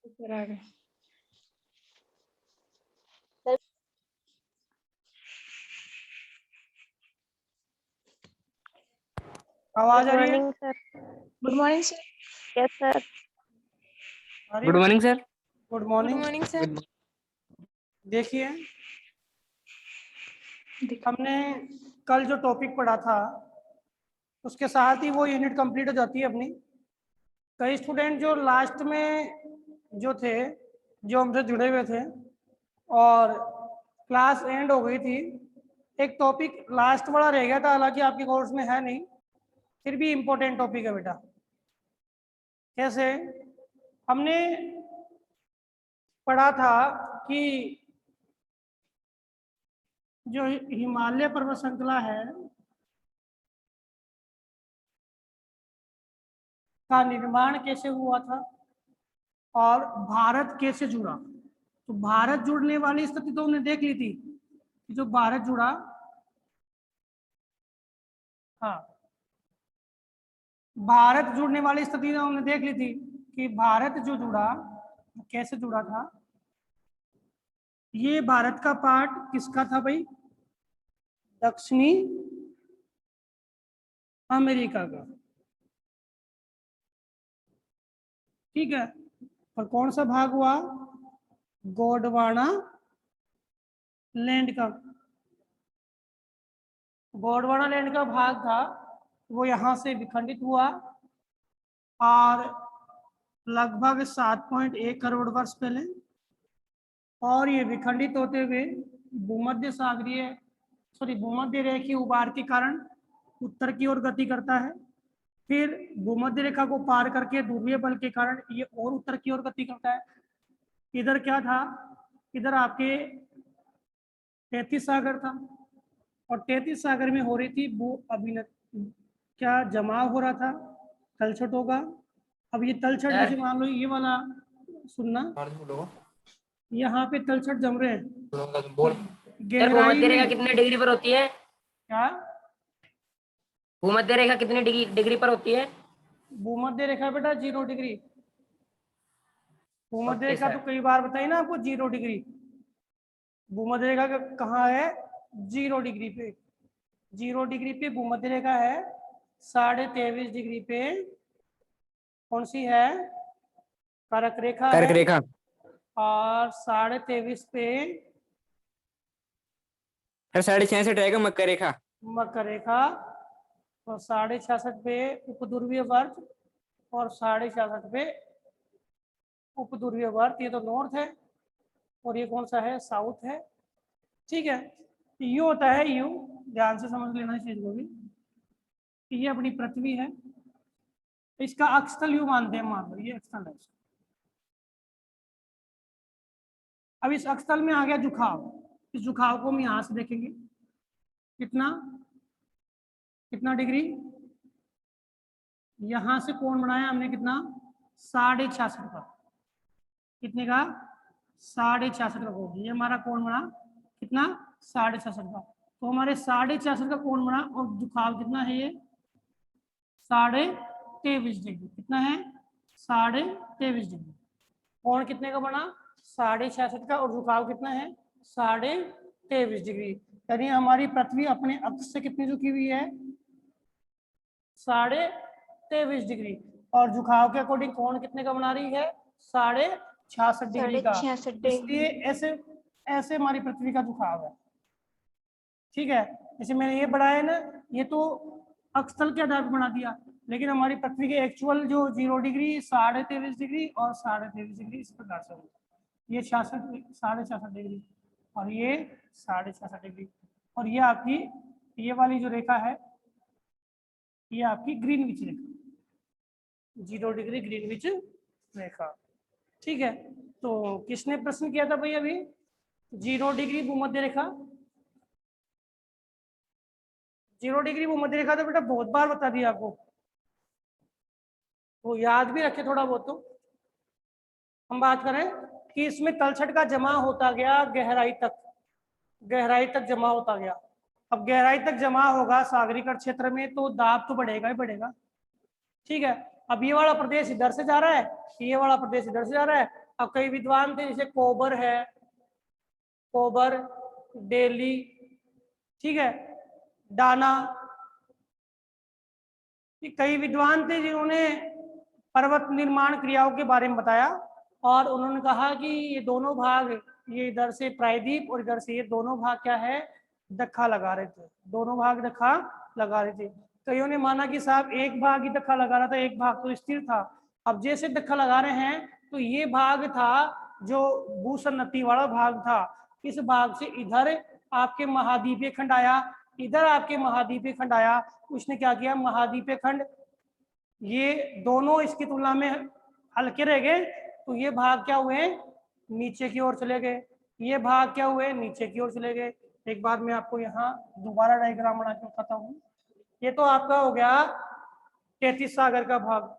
ऊपर आ गए। आवाज आ रही है? Morning sir. Good morning sir. Yes sir. आ रही गुड है? Morning sir. Good good morning. Morning sir. देखिए, हमने कल जो टॉपिक पढ़ा था उसके साथ ही वो यूनिट कंप्लीट हो जाती है अपनी। कई स्टूडेंट जो लास्ट में जो थे, जो हमसे जुड़े हुए थे और क्लास एंड हो गई थी, एक टॉपिक लास्ट वाला रह गया था, हालांकि आपके कोर्स में है नहीं, फिर भी इम्पोर्टेंट टॉपिक है बेटा। कैसे? हमने पढ़ा था कि जो हिमालय पर्वत श्रृंखला है का निर्माण कैसे हुआ था और भारत कैसे जुड़ा। तो भारत जुड़ने वाली स्थिति तो हमने देख ली थी कि जो भारत जुड़ा, हाँ, भारत जुड़ने वाली स्थिति तो हमने देख ली थी कि भारत जो जुड़ा कैसे जुड़ा था। ये भारत का पार्ट किसका था भाई? दक्षिणी अमेरिका का। ठीक है। और कौन सा भाग हुआ? गोंडवाना लैंड का। गोंडवाना लैंड का भाग था वो यहां से विखंडित हुआ और लगभग 7.1 करोड़ वर्ष पहले, और ये विखंडित होते हुए भूमध्य रेखीय उभार के कारण उत्तर की ओर गति करता है। फिर भूमध्य रेखा को पार करके ध्रुवीय बल के कारण ये और उत्तर की ओर गति करता है। इधर क्या था? इधर आपके 33 सागर था और 33 सागर में हो रही थी भू अभिनत, क्या जमाव हो रहा था, तलछट होगा। अब ये तलछट जैसे मान लो ये वाला सुनना, यहाँ पे तलछट जम रहे हैं गहराई भूमध्य रेखा में। कितने डिग्री पर होती है? क्या? भूमध्य रेखा कितने डिग्री पर होती है? भूमध्य रेखा बेटा 0 डिग्री। भूमध्य ओके रेखा तो सर। कई बार बताई ना आपको, 0 डिग्री। भूमध्य रेखा कहाँ है? 0 डिग्री पे। 0 डिग्री पे भूमध्य रेखा है। 23.5 डिग्री पे कौन सी है? कर्क रेखा कर्क है। रेखा। और 23.5 पे 66.5 आएगा मकर रेखा। मकर रेखा। और 66.5 पे उपध्रुवीय वर्त और 66.5 पे उपध्रुवीय वर्त। ये तो नॉर्थ है और ये कौन सा है? साउथ है। ठीक है। यू होता है यू, ध्यान से समझ लेना इस चीज को भी। ये अपनी पृथ्वी है, इसका अक्षतल यू मानते हैं, मान लो ये अक्षतल है। अब इस अक्षतल में आ गया झुकाव। इस झुकाव को हम यहां से देखेंगे, कितना कितना डिग्री। यहां से कोण बनाया हमने कितना? 66.5 का। कितने का? 66.5 का कोण। ये हमारा कोण बना कितना? 66.5 का। तो हमारे 66.5 का कोण बना और झुकाव कितना है? ये 23.5 डिग्री। कितना है? 23.5 डिग्री। कोण कितने का बना? 66.5 का। और झुकाव कितना है? 23.5 डिग्री। यानी हमारी पृथ्वी अपने अक्ष से कितनी झुकी हुई है? 23.5 डिग्री। और झुकाव के अकॉर्डिंग कोण कितने का बना रही है? 66.5 डिग्री का। 66.5 इसलिए ऐसे ऐसे हमारी पृथ्वी का झुकाव है। ठीक है। जैसे मैंने ये बढ़ाया है ना, ये तो अक्षतल के आधार पर बना दिया, लेकिन हमारी पृथ्वी के एक्चुअल जो 0 डिग्री, 23.5 डिग्री और 23.5 डिग्री इस प्रकार से होगा। ये 66 डिग्री और ये 66 डिग्री। और ये आपकी ये वाली जो रेखा है ये आपकी ग्रीनविच रेखा, 0 डिग्री ग्रीनविच रेखा। ठीक है। तो किसने प्रश्न किया था भाई अभी? 0 डिग्री भूमध्य रेखा। 0 डिग्री भूमध्य रेखा तो बेटा बहुत बार बता दिया आपको, वो याद भी रखे थोड़ा बहुत। तो हम बात करें कि इसमें तलछट का जमा होता गया गहराई तक, गहराई तक जमा होता गया। अब गहराई तक जमा होगा सागरीय क्षेत्र में तो दाब तो बढ़ेगा ही बढ़ेगा। ठीक है। अब ये वाला प्रदेश इधर से जा रहा है, ये वाला प्रदेश इधर से जा रहा है। अब कई विद्वान थे जैसे कोबर है, कोबर, डेली, ठीक है, डाना, ये कई विद्वान थे जिन्होंने पर्वत निर्माण क्रियाओं के बारे में बताया और उन्होंने कहा कि ये दोनों भाग, ये इधर से प्रायद्वीप और इधर से ये दोनों भाग क्या है, धक्का लगा रहे थे, दोनों भाग धक्का लगा रहे थे। कईयों ने माना कि साहब एक भाग ही धक्का लगा रहा था, एक भाग तो स्थिर था। अब जैसे धक्का लगा रहे हैं तो ये भाग था जो भूसन्नति वाला भाग था, इस भाग से इधर आपके महाद्वीपीय खंड आया, इधर आपके महाद्वीपीय खंड आया। उसने क्या किया, महाद्वीपीय खंड ये दोनों इसकी तुलना में हल्के रह गए, तो ये भाग क्या हुए, नीचे की ओर चले गए, ये भाग क्या हुए, नीचे की ओर चले गए। एक बार मैं आपको यहाँ दोबारा डायग्राम बना के बताता हूँ। ये तो आपका हो गया 33 सागर का भाग,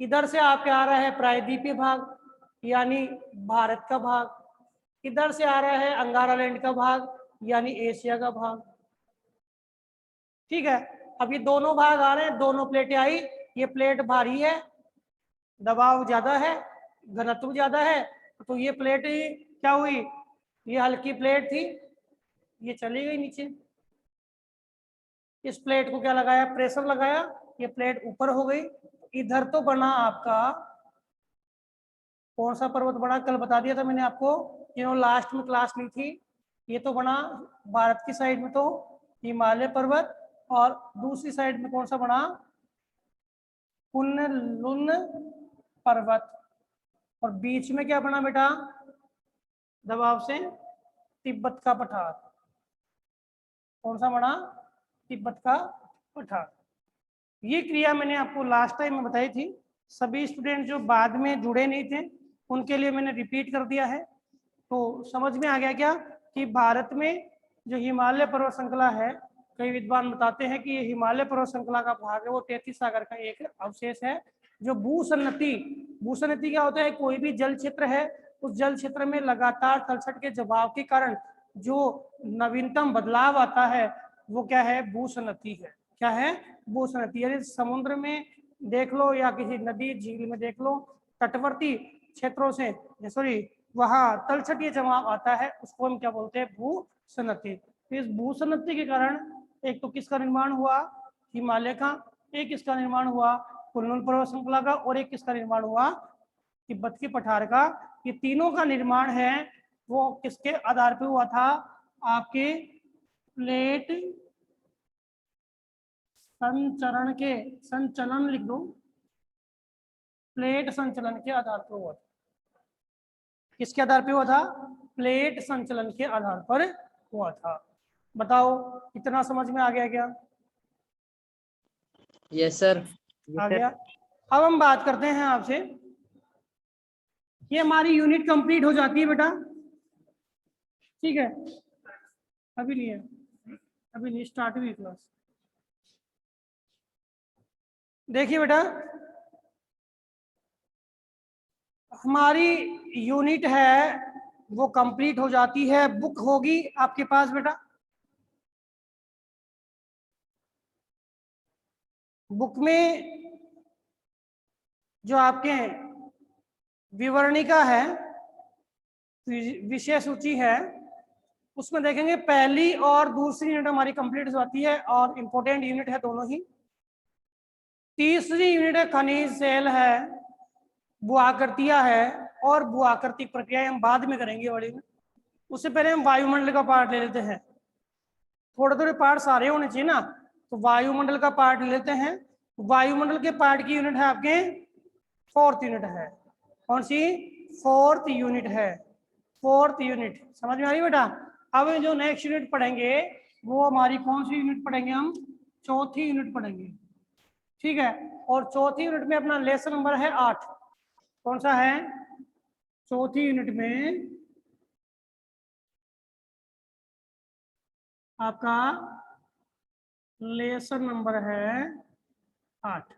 इधर से आपके आ रहा है प्रायद्वीपीय भाग यानी भारत का भाग, इधर से आ रहा है अंगारा लैंड का भाग यानी एशिया का भाग, ठीक है। अब ये दोनों भाग आ रहे हैं, दोनों प्लेटें आई, ये प्लेट भारी है, दबाव ज्यादा है, घनत्व ज्यादा है, तो ये प्लेट क्या हुई, ये हल्की प्लेट थी, ये चली गई नीचे। इस प्लेट को क्या लगाया, प्रेशर लगाया, ये प्लेट ऊपर हो गई। इधर तो बना आपका कौन सा पर्वत बना, कल बता दिया था मैंने आपको, जिन्होंने लास्ट में क्लास ली थी। ये तो बना भारत की साइड में तो हिमालय पर्वत, और दूसरी साइड में कौन सा बना, कुनलुन पर्वत, और बीच में क्या बना बेटा, दबाव से तिब्बत का पठार। कौन सा बना, तिब्बत का पठार। ये क्रिया मैंने आपको लास्ट टाइम में बताई थी, सभी स्टूडेंट जो बाद में जुड़े नहीं थे उनके लिए मैंने रिपीट कर दिया है। तो समझ में आ गया क्या कि भारत में जो हिमालय पर्वत श्रृंखला है, कई विद्वान बताते हैं कि ये हिमालय पर्वत श्रृंखला का भाग है, वो 33 सागर का एक अवशेष है। जो भूसन्नति, भूसन्नति क्या होता है, कोई भी जल क्षेत्र है, उस जल क्षेत्र में लगातार तलछट के दबाव के कारण जो नवीनतम बदलाव आता है वो क्या है, भूसन्नति है। क्या है, भूसन्नति। यानी समुद्र में देख लो या किसी नदी झील में देख लो, तटवर्ती क्षेत्रों से सॉरी वहां तलछटीय जमाव आता है, उसको हम क्या बोलते हैं, भूसन्नति। इस भूसन्नति के कारण एक तो किसका निर्माण हुआ, हिमालय का, एक इसका निर्माण हुआ कुनलुन पर्वत श्रृंखला का, और एक किसका निर्माण हुआ, तिब्बत के पठार का। ये तीनों का निर्माण है वो किसके आधार पर हुआ था, आपके प्लेट संचरण के, संचलन लिख दो, प्लेट संचलन के आधार पर हुआ था। किसके आधार पर हुआ था, प्लेट संचलन के आधार पर हुआ था। बताओ इतना समझ में आ गया क्या? Yes sir. आ गया। अब हम बात करते हैं आपसे, ये हमारी यूनिट कंप्लीट हो जाती है बेटा, ठीक है, अभी नहीं है, अभी नहीं स्टार्ट हुई क्लास। देखिए बेटा, हमारी यूनिट है वो कंप्लीट हो जाती है, बुक होगी आपके पास बेटा, बुक में जो आपके विवरणिका है, विषय सूची है, उसमें देखेंगे पहली और दूसरी यूनिट हमारी कंप्लीट हो जाती है और इंपॉर्टेंट यूनिट है दोनों ही। तीसरी यूनिट है खनिज सेल है, भू-आकृतियां है, और भू-आकृतिक प्रक्रियाएं हम बाद में करेंगे बड़ी में। उससे पहले हम वायुमंडल का पार्ट ले लेते हैं, थोड़े थोड़े पार्ट सारे होने चाहिए ना, तो वायुमंडल का पार्ट ले लेते हैं। वायुमंडल के पार्ट की यूनिट है आपके फोर्थ यूनिट है, कौन सी, फोर्थ यूनिट है, फोर्थ यूनिट। समझ में आ रही बेटा? अब जो नेक्स्ट यूनिट पढ़ेंगे वो हमारी कौन सी यूनिट पढ़ेंगे हम, चौथी यूनिट पढ़ेंगे, ठीक है। और चौथी यूनिट में अपना लेसन नंबर है 8। कौन सा है, चौथी यूनिट में आपका लेसन नंबर है 8,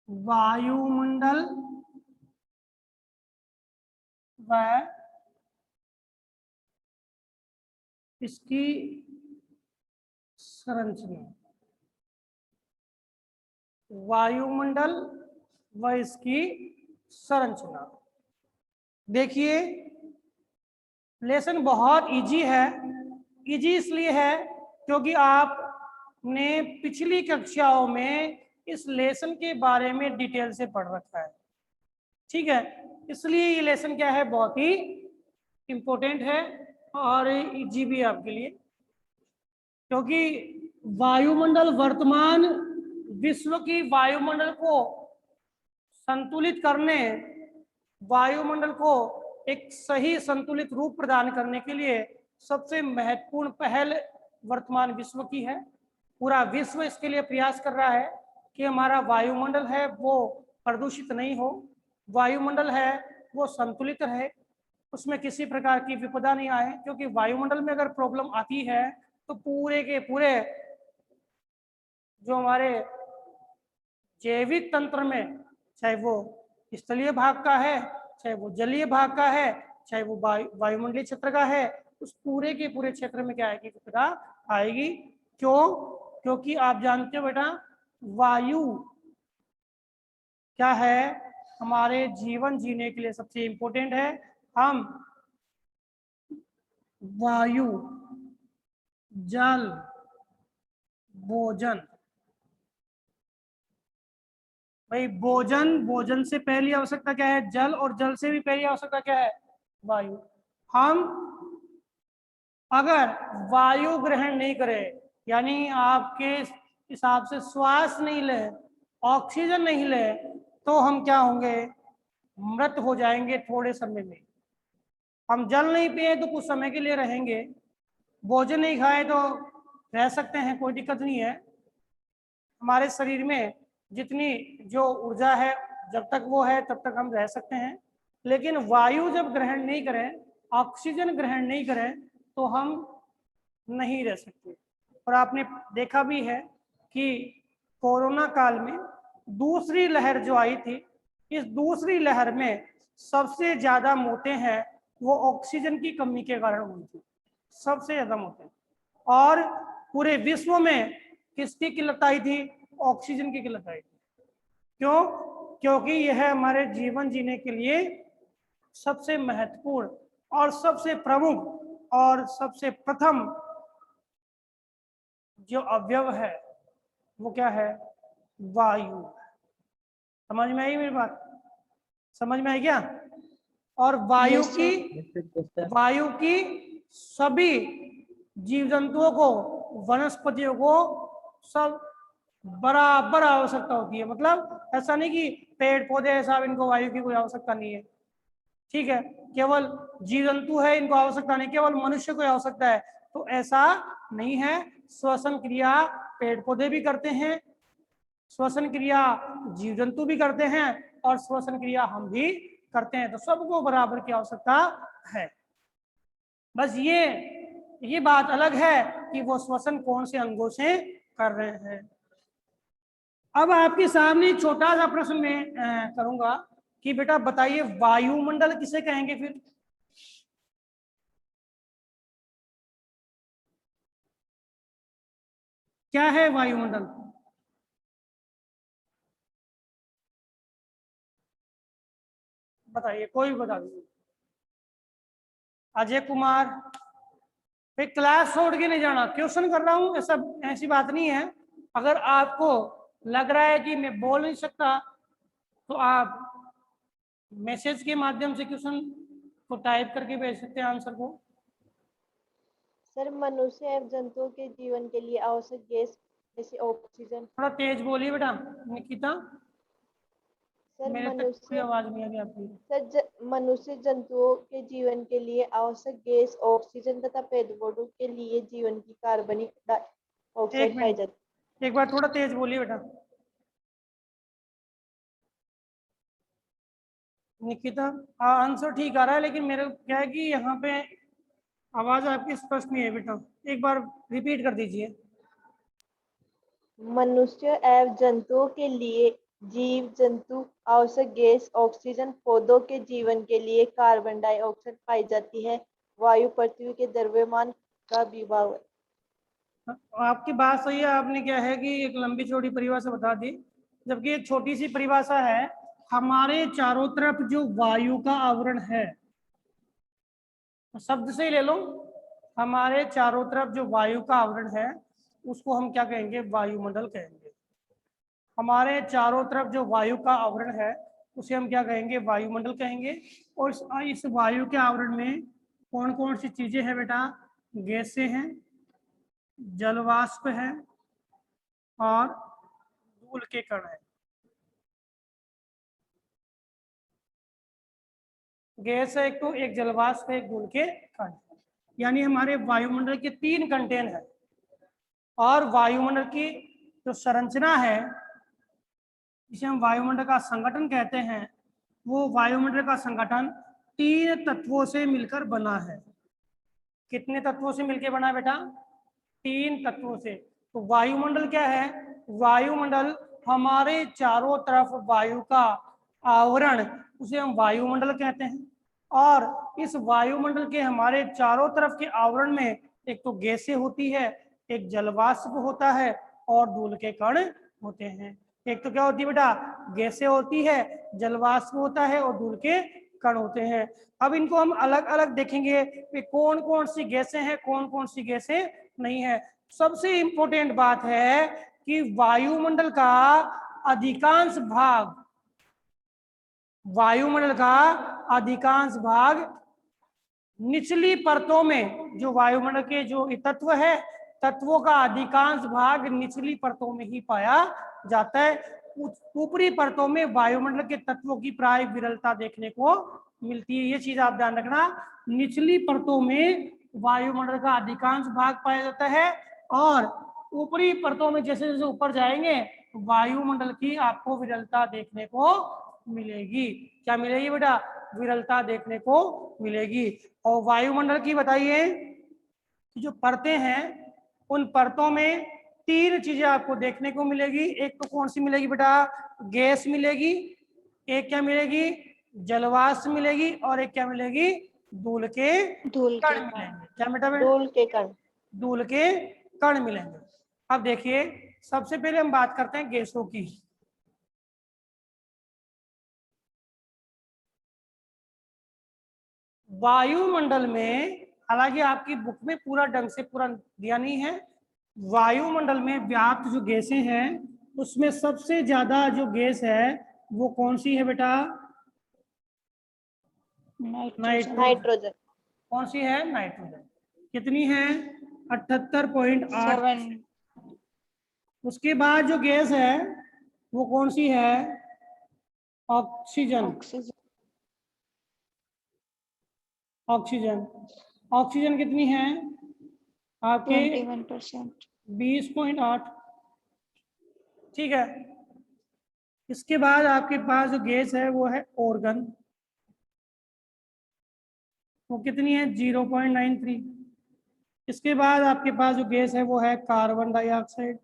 वायुमंडल व इसकी संरचना, वायुमंडल व इसकी संरचना। देखिए लेसन बहुत इजी है। इजी इसलिए है क्योंकि आपने पिछली कक्षाओं में इस लेसन के बारे में डिटेल से पढ़ रखा है, ठीक है। इसलिए ये लेसन क्या है, बहुत ही इम्पोर्टेंट है और इजी भी है आपके लिए, क्योंकि वायुमंडल वर्तमान विश्व की वायुमंडल को संतुलित करने, वायुमंडल को एक सही संतुलित रूप प्रदान करने के लिए सबसे महत्वपूर्ण पहल वर्तमान विश्व की है। पूरा विश्व इसके लिए प्रयास कर रहा है कि हमारा वायुमंडल है वो प्रदूषित नहीं हो, वायुमंडल है वो संतुलित रहे, उसमें किसी प्रकार की विपदा नहीं आए। क्योंकि वायुमंडल में अगर प्रॉब्लम आती है तो पूरे के पूरे जो हमारे जैविक तंत्र में, चाहे वो स्थलीय भाग का है, चाहे वो जलीय भाग का है, चाहे वो वायुमंडलीय क्षेत्र का है, उस पूरे के पूरे क्षेत्र में क्या आएगी, विपदा आएगी। क्यों? क्योंकि आप जानते हो बेटा, वायु क्या है, हमारे जीवन जीने के लिए सबसे इंपॉर्टेंट है। हम वायु, जल, भोजन, भाई भोजन से पहली आवश्यकता क्या है, जल, और जल से भी पहली आवश्यकता क्या है, वायु। हम अगर वायु ग्रहण नहीं करें, यानी आपके हिसाब से श्वास नहीं ले, ऑक्सीजन नहीं ले, तो हम क्या होंगे, मृत हो जाएंगे थोड़े समय में। हम जल नहीं पिए तो कुछ समय के लिए रहेंगे, भोजन नहीं खाए तो रह सकते हैं, कोई दिक्कत नहीं है। हमारे शरीर में जितनी जो ऊर्जा है, जब तक वो है तब तक हम रह सकते हैं। लेकिन वायु जब ग्रहण नहीं करें, ऑक्सीजन ग्रहण नहीं करें, तो हम नहीं रह सकते। और आपने देखा भी है कि कोरोना काल में दूसरी लहर जो आई थी, इस दूसरी लहर में सबसे ज्यादा मौतें हैं वो ऑक्सीजन की कमी के कारण हुई थी, सबसे ज्यादा मौतें। और पूरे विश्व में किसकी किल्लत आई थी, ऑक्सीजन की किल्लत आई थी। क्यों? क्योंकि यह हमारे जीवन जीने के लिए सबसे महत्वपूर्ण और सबसे प्रमुख और सबसे प्रथम जो अवयव है वो क्या है, वायु। समझ में आई मेरी बात? समझ में आई क्या? और वायु की सभी जीव जंतुओं को, वनस्पतियों को सब बराबर आवश्यकता होती है। मतलब ऐसा नहीं कि पेड़ पौधे ऐसा इनको वायु की कोई आवश्यकता नहीं है, ठीक है, केवल जीव जंतु है इनको आवश्यकता नहीं, केवल मनुष्य को आवश्यकता है, तो ऐसा नहीं है। श्वसन क्रिया पेड़ पौधे भी करते हैं, श्वसन क्रिया जीव जंतु भी करते हैं, और श्वसन क्रिया हम भी करते हैं, तो सबको बराबर की आवश्यकता है। बस ये बात अलग है कि वो श्वसन कौन से अंगों से कर रहे हैं। अब आपके सामने छोटा सा प्रश्न मैं करूंगा कि बेटा बताइए वायुमंडल किसे कहेंगे फिर? क्या है वायुमंडल? बताइए, कोई भी बता दीजिए। अजय कुमार, भाई क्लास छोड़ के नहीं जाना, क्वेश्चन कर रहा हूँ, ऐसी बात नहीं है। अगर आपको लग रहा है कि मैं बोल नहीं सकता तो आप मैसेज के माध्यम से क्वेश्चन को टाइप करके भेज सकते हैं आंसर को। सर, मनुष्य एवं जंतुओं के जीवन के लिए आवश्यक गैस जैसे ऑक्सीजन। थोड़ा तेज बोलिए बेटा निकिता, सर मेरे तक कोई आवाज नहीं आ रही आपकी। सर, मनुष्य जंतुओं के जीवन के लिए आवश्यक गैस ऑक्सीजन तथा पेड़ पौधों के लिए जीवन की कार्बनिक डाइऑक्साइड पाई जाती है। एक बार थोड़ा तेज बोलिए बेटा निकिता। आंसर ठीक आ रहा है, लेकिन मेरे क्या है कि यहाँ पे आवाज आपकी स्पष्ट नहीं है बेटा, एक बार रिपीट कर दीजिए। मनुष्य एवं जंतुओं के लिए जीव जंतु आवश्यक गैस ऑक्सीजन, पौधों के जीवन के लिए कार्बन डाइऑक्साइड पाई जाती है। वायु पृथ्वी के द्रव्यमान का विभाग है। आपकी बात सही है, आपने क्या है कि एक लंबी चौड़ी परिभाषा बता दी, जबकि एक छोटी सी परिभाषा है हमारे चारों तरफ जो वायु का आवरण है, शब्द से ही ले लो, हमारे चारों तरफ जो वायु का आवरण है उसको हम क्या कहेंगे? वायुमंडल कहेंगे। हमारे चारों तरफ जो वायु का आवरण है उसे हम क्या कहेंगे? वायुमंडल कहेंगे। और इस वायु के आवरण में कौन कौन सी चीजें हैं बेटा? गैसें हैं, जलवाष्प है और धूल के कण है। गैस है एक, तो एक जलवाष्प है, एक धूल के कण। यानी हमारे वायुमंडल के 3 कंटेन है। और वायुमंडल की जो संरचना है जिसे हम वायुमंडल का संगठन कहते हैं, वो वायुमंडल का संगठन 3 तत्वों से मिलकर बना है। कितने तत्वों से मिलकर बना है बेटा? 3 तत्वों से। तो वायुमंडल क्या है? वायुमंडल हमारे चारों तरफ वायु का आवरण, उसे हम वायुमंडल कहते हैं। और इस वायुमंडल के हमारे चारों तरफ के आवरण में एक तो गैसें होती है, एक जलवाष्प होता है और धूल के कण होते हैं। एक तो क्या होती है बेटा? गैसें होती है, जलवाष्प होता है और धूल के कण होते हैं। अब इनको हम अलग अलग देखेंगे कि कौन कौन सी गैसें हैं, कौन कौन सी गैसें नहीं है। सबसे इंपॉर्टेंट बात है कि वायुमंडल का अधिकांश भाग, वायुमंडल का अधिकांश भाग निचली परतों में, जो वायुमंडल के जो तत्व है, तत्वों का अधिकांश भाग निचली परतों में ही पाया जाता है। ऊपरी परतों में वायुमंडल के तत्वों की प्राय विरलता देखने को मिलती है। ये चीज आप ध्यान रखना, निचली परतों में वायुमंडल का अधिकांश भाग पाया जाता है और ऊपरी परतों में जैसे जैसे ऊपर जाएंगे वायुमंडल की आपको विरलता देखने को मिलेगी। क्या मिलेगी बेटा? विरलता देखने को मिलेगी। और वायुमंडल की बताइए कि जो परतें हैं उन परतों में 3 चीजें आपको देखने को मिलेगी। एक तो कौन सी मिलेगी बेटा? गैस मिलेगी, एक क्या मिलेगी? जलवाष्प मिलेगी और एक क्या मिलेगी? धूल के कण मिलेंगे। क्या बेटा? धूल के कण। धूल के कण मिलेंगे। अब देखिए, सबसे पहले हम बात करते हैं गैसों की। वायुमंडल में, हालांकि आपकी बुक में पूरा ढंग से पूरा दिया नहीं है, वायुमंडल में व्याप्त जो गैसें हैं उसमें सबसे ज्यादा जो गैस है वो कौन सी है बेटा? नाइट्रोजन। कौन सी है? नाइट्रोजन। कितनी है? 78.8। उसके बाद जो गैस है वो कौन सी है? ऑक्सीजन। ऑक्सीजन। ऑक्सीजन कितनी है आपके? 21%। 20.8। ठीक है। इसके बाद आपके पास जो गैस है वो है ऑर्गन। वो कितनी है? 0.93। इसके बाद आपके पास जो गैस है वो है कार्बन डाइऑक्साइड।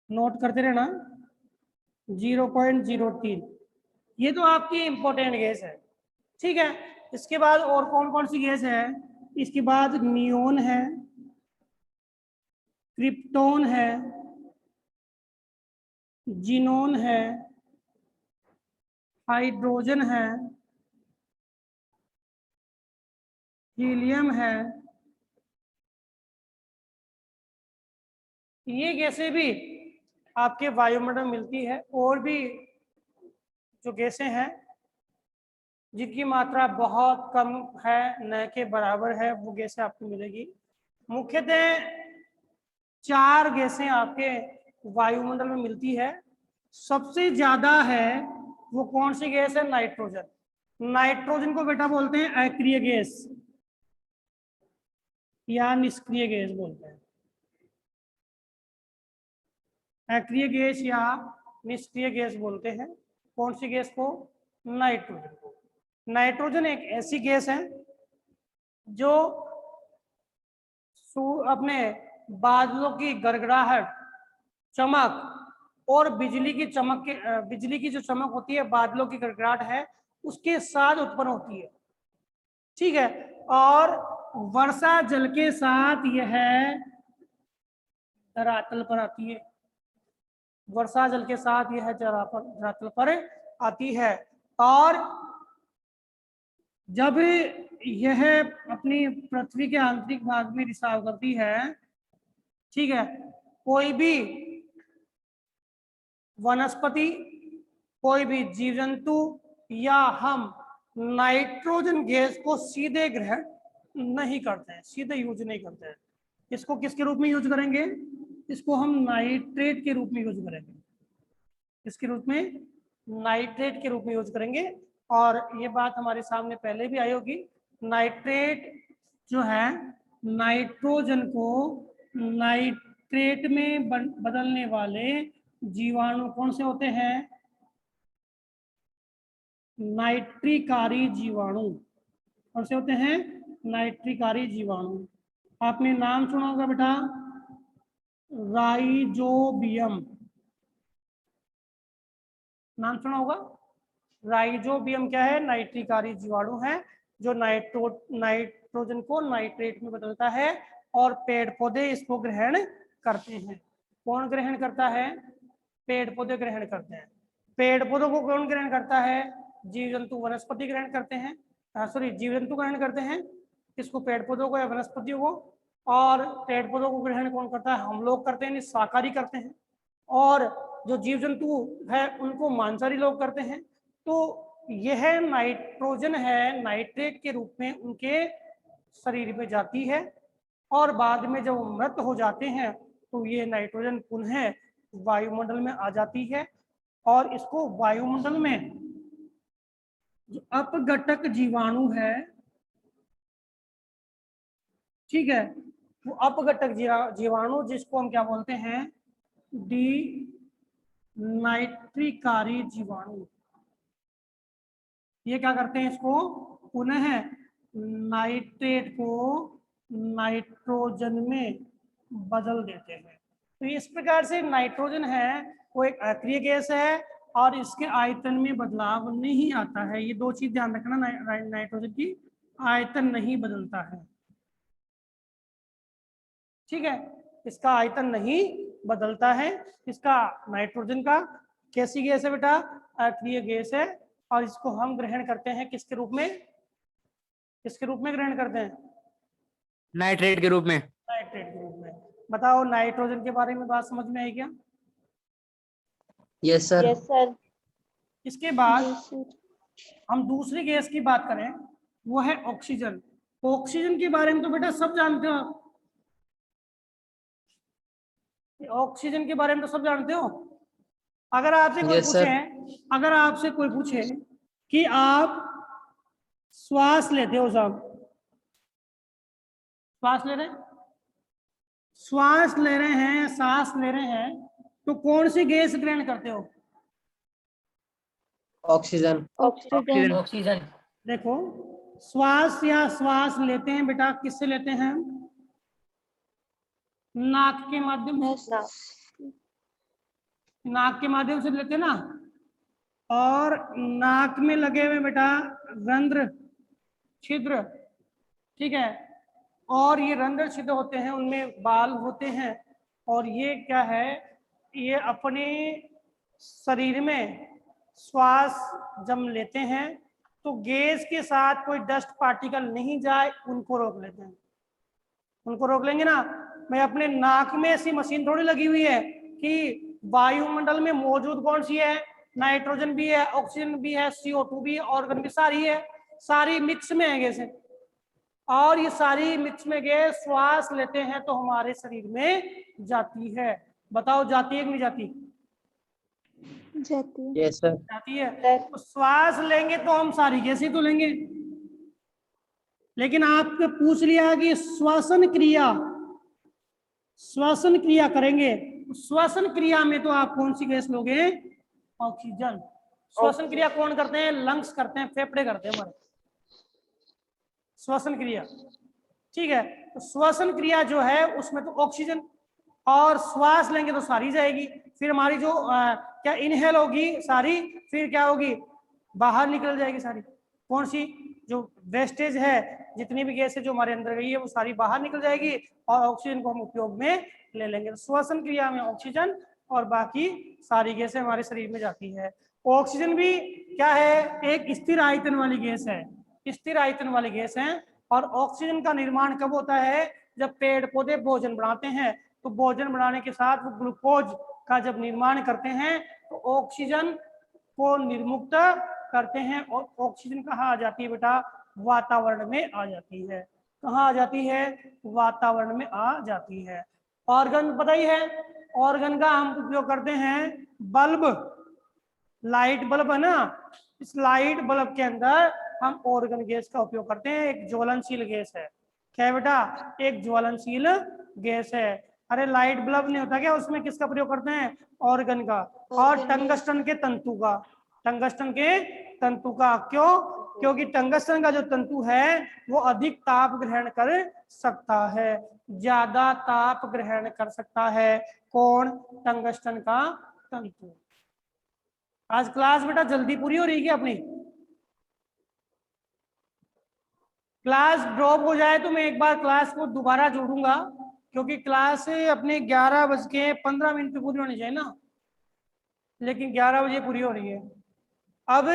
नोट करते रहना, 0.03। ये तो आपकी इंपॉर्टेंट गैस है। ठीक है। इसके बाद और कौन कौन सी गैस है? इसके बाद नियोन है, क्रिप्टोन है, जीनोन है, हाइड्रोजन है, हीलियम है। ये गैसें भी आपके वायुमंडल में मिलती है। और भी जो गैसें हैं जिनकी मात्रा बहुत कम है, न के बराबर है, वो गैसें आपको मिलेगी। मुख्यतः 4 गैसें आपके वायुमंडल में मिलती है। सबसे ज्यादा है वो कौन सी गैस है? नाइट्रोजन। नाइट्रोजन को बेटा बोलते हैं अक्रिय गैस या निष्क्रिय गैस बोलते हैं। अक्रिय गैस या निष्क्रिय गैस बोलते हैं। कौन सी गैस को? नाइट्रोजन को। नाइट्रोजन एक ऐसी गैस है जो अपने बादलों की गड़गड़ाहट, चमक और बिजली की चमक के बिजली की जो चमक होती है, बादलों की गड़गड़ाहट है, उसके साथ उत्पन्न होती है। ठीक है। और वर्षा जल के साथ यह धरातल पर आती है। वर्षा जल के साथ यह धरातल पर आती है। और जब यह अपनी पृथ्वी के आंतरिक भाग में रिसाव करती है, ठीक है, कोई भी वनस्पति, कोई भी जीव जंतु या हम नाइट्रोजन गैस को सीधे ग्रहण नहीं करते हैं, सीधे यूज नहीं करते हैं। इसको किसके रूप में यूज करेंगे? इसको हम नाइट्रेट के रूप में यूज करेंगे। इसके रूप में नाइट्रेट के रूप में यूज करेंगे। और ये बात हमारे सामने पहले भी आई होगी। नाइट्रेट जो है, नाइट्रोजन को नाइट्रेट में बदलने वाले जीवाणु कौन से होते हैं? नाइट्रिकारी जीवाणु। कौन से होते हैं? नाइट्रिकारी जीवाणु। आपने नाम सुना होगा बेटा, राइजोबियम। नाम सुना होगा। राइजोबियम क्या है? नाइट्रिकारी जीवाणु है जो नाइट्रोजन को नाइट्रेट में बदलता है और पेड़ पौधे इसको ग्रहण करते हैं। कौन ग्रहण करता है? पेड़ पौधे ग्रहण करते हैं। पेड़ पौधों को कौन ग्रहण करता है? जीव जंतु वनस्पति ग्रहण करते हैं। सॉरी, जीव जंतु ग्रहण करते हैं इसको, पेड़ पौधों को या वनस्पतियों को। और पेड़ पौधों को ग्रहण कौन करता है? हम लोग करते हैं, शाकाहारी करते हैं। और जो जीव जंतु है उनको मांसाहारी लोग करते हैं। तो यह नाइट्रोजन है, नाइट्रेट के रूप में उनके शरीर में जाती है और बाद में जब मृत हो जाते हैं तो ये नाइट्रोजन पुनः वायुमंडल में आ जाती है। और इसको वायुमंडल में जो अपघटक जीवाणु है, ठीक है, वो अपघटक जीवाणु जिसको हम क्या बोलते हैं? नाइट्रिकारी जीवाणु। ये क्या करते हैं? इसको पुनः नाइट्रेट को नाइट्रोजन में बदल देते हैं। तो इस प्रकार से नाइट्रोजन है वो एक अक्रिय गैस है और इसके आयतन में बदलाव नहीं आता है। ये दो चीज ध्यान रखना, नाइट्रोजन की आयतन नहीं बदलता है, ठीक है, इसका आयतन नहीं बदलता है। इसका नाइट्रोजन का कैसी गैस है बेटा? अक्रिय गैस है। और इसको हम ग्रहण करते हैं किसके रूप में? किसके रूप में ग्रहण करते हैं? नाइट्रेट के रूप में। नाइट्रेट के रूप में। बताओ, नाइट्रोजन के बारे में बात समझ में आई क्या? Yes sir. Yes sir. इसके बाद हम दूसरी गैस की बात करें, वो है ऑक्सीजन। ऑक्सीजन के बारे में तो बेटा सब जानते हो आप। ऑक्सीजन के बारे में तो सब जानते हो। अगर आपसे कोई Yes, sir. पूछे, अगर आपसे कोई पूछे कि आप श्वास लेते हो साहब, श्वास ले रहे हैं, श्वास ले रहे हैं, सांस ले रहे हैं, तो कौन सी गैस ग्रहण करते हो? ऑक्सीजन। ऑक्सीजन। ऑक्सीजन। देखो, श्वास या श्वास लेते हैं बेटा, किससे लेते हैं? नाक के माध्यम से। नाक के माध्यम से लेते हैं ना। और नाक में लगे हुए बेटा रंध्र, छिद्र, ठीक है, और ये रंध्र छिद्र होते हैं, उनमें बाल होते हैं। और ये क्या है? ये अपने शरीर में श्वास जब लेते हैं तो गैस के साथ कोई डस्ट पार्टिकल नहीं जाए, उनको रोक लेते हैं। उनको रोक लेंगे ना। मैं अपने नाक में ऐसी मशीन थोड़ी लगी हुई है कि वायुमंडल में मौजूद कौन सी है? नाइट्रोजन भी है, ऑक्सीजन भी है, CO2 भी है, ऑर्गन भी सारी है, सारी मिक्स में है गैस। और ये सारी मिक्स में गैस श्वास लेते हैं तो हमारे शरीर में जाती है। बताओ, जाती है कि नहीं जाती? जाती है। Yes sir. जाती है। तो श्वास लेंगे तो हम सारी गैसें तो लेंगे, लेकिन आपने पूछ लिया कि श्वसन क्रिया, श्वसन क्रिया करेंगे, श्वसन क्रिया में तो आप कौन सी गैस लोगे? ऑक्सीजन। श्वसन क्रिया कौन करते हैं? लंग्स करते हैं, फेफड़े करते हैं हमारे श्वसन क्रिया, ठीक है। तो श्वसन क्रिया जो है उसमें तो ऑक्सीजन, और श्वास लेंगे तो सारी जाएगी। फिर हमारी जो क्या इनहेल होगी सारी, फिर क्या होगी? बाहर निकल जाएगी सारी। कौन सी? जो वेस्टेज है, जितनी भी गैस है जो हमारे अंदर गई है वो सारी बाहर निकल जाएगी और ऑक्सीजन को हम उपयोग में ले लेंगे। तो श्वसन क्रिया में ऑक्सीजन और बाकी सारी गैसें हमारे शरीर में जाती है। ऑक्सीजन भी क्या है, एक स्थिर आयतन वाली गैस है, स्थिर आयतन वाली गैस है। और ऑक्सीजन का निर्माण कब होता है, जब पेड़ पौधे भोजन बनाते हैं, तो भोजन बनाने के साथ वो ग्लूकोज का जब निर्माण करते हैं तो ऑक्सीजन को निर्मुक्त करते हैं, और ऑक्सीजन कहाँ आ जाती है बेटा, वातावरण में आ जाती है। कहाँ आ जाती है, वातावरण में आ जाती है। ऑर्गन पता ही है, ऑर्गन का हम उपयोग करते हैं, बल्ब, लाइट बल्ब है ना, इस लाइट बल्ब के अंदर हम ऑर्गन गैस का उपयोग करते हैं, एक ज्वलनशील गैस है। क्या है बेटा, एक ज्वलनशील गैस है। अरे लाइट बल्ब नहीं होता क्या, उसमें किसका प्रयोग करते हैं, ऑर्गन का। और टंगस्टन के तंतु का, टंगस्टन के तंतु का, क्यों, क्योंकि टंगस्टन का जो तंतु है वो अधिक ताप ग्रहण कर सकता है, ज्यादा ताप ग्रहण कर सकता है। कौन, टंगस्टन का तंतु। आज क्लास बेटा जल्दी पूरी हो रही है क्या अपनी, क्लास ड्रॉप हो जाए तो मैं एक बार क्लास को दोबारा जोड़ूंगा, क्योंकि क्लास अपने 11:15 पे पूरी होनी चाहिए ना, लेकिन 11 बजे पूरी हो रही है। अब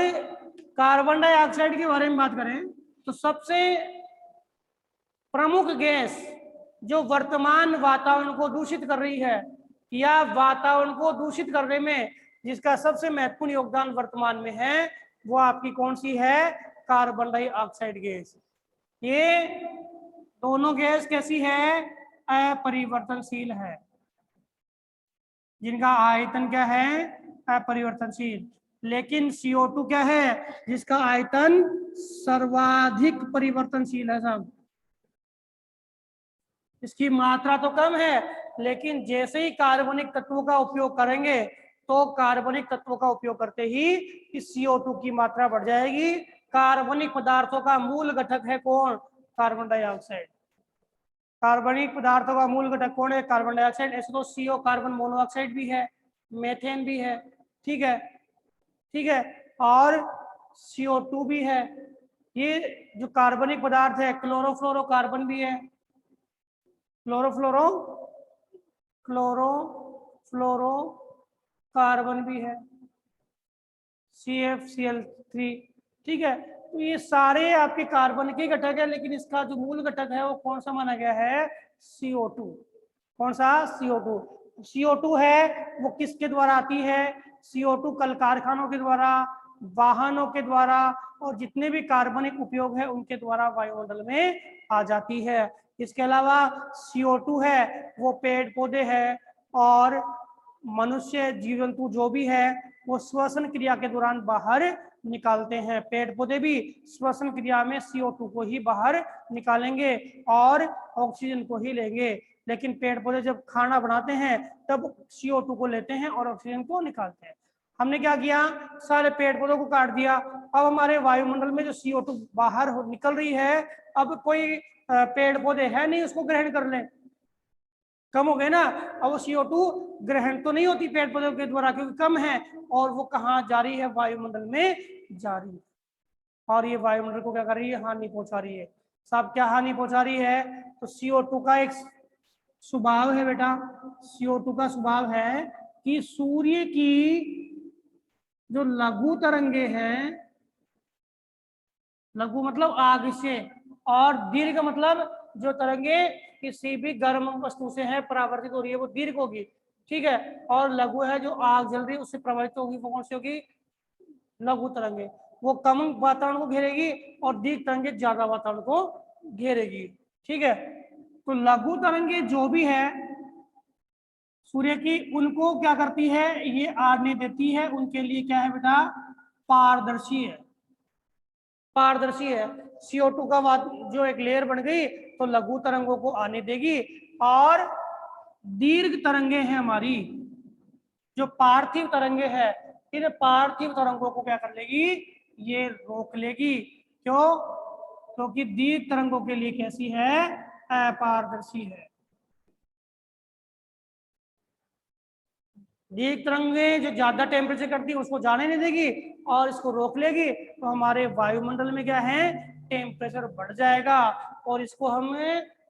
कार्बन डाइऑक्साइड के बारे में बात करें तो सबसे प्रमुख गैस जो वर्तमान वातावरण को दूषित कर रही है, या वातावरण को दूषित करने में जिसका सबसे महत्वपूर्ण योगदान वर्तमान में है, वो आपकी कौन सी है, कार्बन डाइऑक्साइड गैस। ये दोनों गैस कैसी है, अपरिवर्तनशील है, जिनका आयतन क्या है, अपरिवर्तनशील। लेकिन CO2 क्या है, जिसका आयतन सर्वाधिक परिवर्तनशील है साहब। इसकी मात्रा तो कम है, लेकिन जैसे ही कार्बनिक तत्वों का उपयोग करेंगे तो कार्बनिक तत्वों का उपयोग करते ही इस CO2 की मात्रा बढ़ जाएगी। कार्बनिक पदार्थों का मूल घटक है कौन, कार्बन डाइऑक्साइड। कार्बनिक पदार्थों का मूल घटक कौन है, कार्बन डाइऑक्साइड। ऐसे तो CO कार्बन मोनोऑक्साइड भी है, मेथेन भी है, ठीक है, ठीक है, और CO2 भी है। ये जो कार्बनिक पदार्थ है, क्लोरोफ्लोरोकार्बन भी है, क्लोरोफ्लोरो कार्बन भी है, CFCl3, ठीक है। तो ये सारे आपके कार्बन के घटक है, लेकिन इसका जो मूल घटक है वो कौन सा माना गया है, CO2। कौन सा, CO2। CO2 है वो किसके द्वारा आती है, CO2 कल कारखानों के द्वारा, वाहनों के द्वारा, और जितने भी कार्बनिक उपयोग है उनके द्वारा वायुमंडल में आ जाती है। इसके अलावा CO2 है वो पेड़ पौधे है और मनुष्य जीव जंतु जो भी है वो श्वसन क्रिया के दौरान बाहर निकालते हैं। पेड़ पौधे भी श्वसन क्रिया में CO2 को ही बाहर निकालेंगे और ऑक्सीजन को ही लेंगे, लेकिन पेड़ पौधे जब खाना बनाते हैं तब CO2 को लेते हैं और ऑक्सीजन को निकालते हैं। हमने क्या किया, सारे पेड़ पौधों को काट दिया, अब हमारे वायुमंडल में जो CO2 बाहर निकल रही है, अब कोई पेड़ पौधे है नहीं उसको ग्रहण कर ले, कम हो गए ना। अब वो CO2 ग्रहण तो नहीं होती पेड़ पौधों के द्वारा क्योंकि कम है, और वो कहाँ जा रही है, वायुमंडल में जा रही है, और ये वायुमंडल को क्या कर रही है, हानि पहुंचा रही है। साहब क्या हानि पहुंचा रही है, तो CO2 का एक स्वभाव है बेटा, CO2 का स्वभाव है कि सूर्य की जो लघु तरंगे हैं, लघु मतलब आग से, और दीर्घ मतलब जो तरंगे किसी भी गर्म वस्तु से है परावर्तित हो रही है वो दीर्घ होगी, ठीक है। और लघु है जो आग जल रही है उससे प्रभावित होगी, वो कौन सी होगी, लघु तरंगे, वो कम वातावरण को घेरेगी, और दीर्घ तरंगे ज्यादा वातावरण को घेरेगी, ठीक है। तो लघु तरंगे जो भी है सूर्य की, उनको क्या करती है, ये आने देती है, उनके लिए क्या है बेटा, पारदर्शी है, पारदर्शी है। CO2 का जो एक लेयर बन गई तो लघु तरंगों को आने देगी, और दीर्घ तरंगे हैं हमारी जो पार्थिव तरंगे हैं, इन पार्थिव तरंगों को क्या कर लेगी, ये रोक लेगी। क्यों, क्योंकि दीर्घ तरंगों के लिए कैसी है, अपारदर्शी है। दीर्घ तरंगें जो ज्यादा टेम्परेचर करती है उसको जाने नहीं देगी और इसको रोक लेगी, तो हमारे वायुमंडल में क्या है, टेम्परेचर बढ़ जाएगा, और इसको हम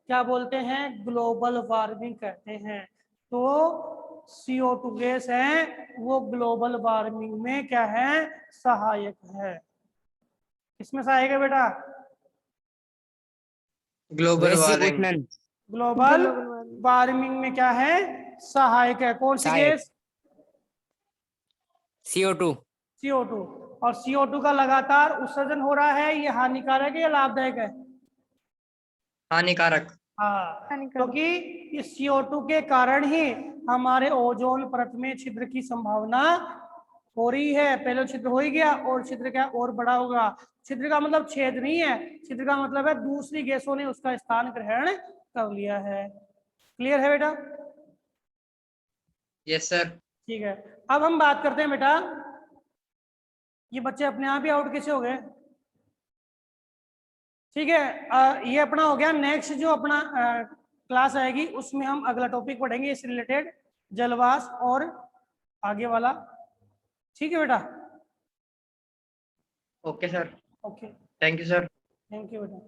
क्या बोलते हैं, ग्लोबल वार्मिंग कहते हैं। तो CO2 गैस है वो ग्लोबल वार्मिंग में क्या है, सहायक है। किसमें सहायक है बेटा? ग्लोबल वैश्विक वार्मिंग। उष्णन। ग्लोबल वार्मिंग में क्या है, सहायक है। कौन सी सहायक। गैस? CO2। CO2। और CO2 का लगातार उत्सर्जन हो रहा है, ये हानिकारक है या लाभदायक है? हानिकारक। हाँ, क्योंकि इस CO2 के कारण ही हमारे ओजोन परत में छिद्र की संभावना हो रही है। पहले छिद्र हो ही गया और छिद्र क्या और बड़ा होगा। छिद्र का मतलब छेद नहीं है, छिद्र का मतलब है दूसरी गैसों ने उसका स्थान ग्रहण कर लिया है। क्लियर है बेटा? Yes sir. ठीक है, अब हम बात करते हैं बेटा, ये बच्चे अपने आप ही आउट कैसे हो गए? ठीक है, ये अपना हो गया। नेक्स्ट जो अपना क्लास आएगी उसमें हम अगला टॉपिक पढ़ेंगे इससे रिलेटेड, जलवाष्प और आगे वाला। ठीक है बेटा? Okay sir. Okay, thank you sir. Thank you बेटा।